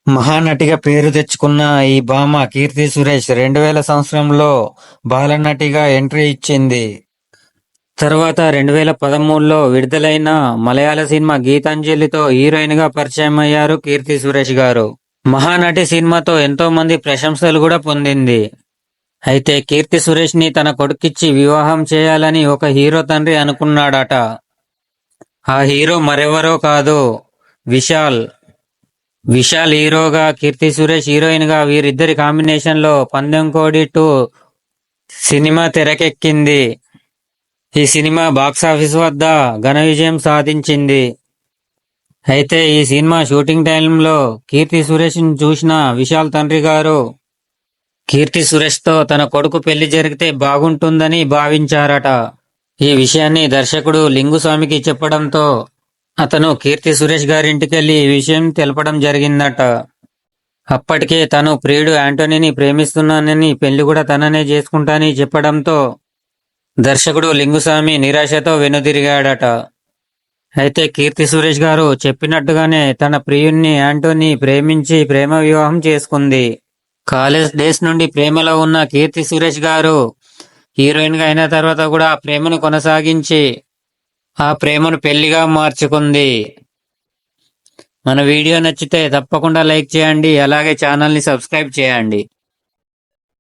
మహానటిగా పేరు తెచ్చుకున్న ఈ భామ కీర్తి సురేష్ 2000 సంవత్సరంలో బాలనటిగా ఎంట్రీ ఇచ్చింది. తర్వాత 2013లో విడుదలైన మలయాళ సినిమా గీతాంజలితో హీరోయిన్ గా పరిచయం అయ్యారు కీర్తి సురేష్ గారు. మహానటి సినిమాతో ఎంతో మంది ప్రశంసలు కూడా పొందింది. అయితే కీర్తి సురేష్ ని తన కొడుకిచ్చి వివాహం చేయాలని ఒక హీరో తండ్రి అనుకున్నాడట. ఆ హీరో మరెవరో కాదు, విశాల్. విశాల్ హీరోగా, కీర్తి సురేష్ హీరోయిన్ గా వీరిద్దరి కాంబినేషన్ లో పందెం కోడి 2 సినిమా తెరకెక్కింది. ఈ సినిమా బాక్సాఫీస్ వద్ద ఘన విజయం సాధించింది. అయితే ఈ సినిమా షూటింగ్ టైంలో కీర్తి సురేష్ ని చూసిన విశాల్ తండ్రి గారు కీర్తి సురేష్ తో తన కొడుకు పెళ్లి జరిగితే బాగుంటుందని భావించారట. ఈ విషయాన్ని దర్శకుడు లింగుస్వామికి చెప్పడంతో అతను కీర్తి సురేష్ గారింటికెళ్లి ఈ విషయం తెలపడం జరిగిందట. అప్పటికే తను ప్రియుడు యాంటోనీని ప్రేమిస్తున్నానని, పెళ్లి కూడా తననే చేసుకుంటానని చెప్పడంతో దర్శకుడు లింగుస్వామి నిరాశతో వెనుదిరిగాడట. అయితే కీర్తి సురేష్ గారు చెప్పినట్టుగానే తన ప్రియుణ్ణి యాంటోనీ ప్రేమించి ప్రేమ వివాహం చేసుకుంది. కాలేజ్ డేస్ నుండి ప్రేమలో ఉన్న కీర్తి సురేష్ గారు హీరోయిన్ గా అయిన తర్వాత కూడా ఆ ప్రేమను కొనసాగించి ఆ ప్రేమను పెళ్లిగా మార్చుకుంది. మన వీడియో నచ్చితే తప్పకుండా లైక్ చేయండి, అలాగే ఛానల్ ని సబ్స్క్రైబ్ చేయండి.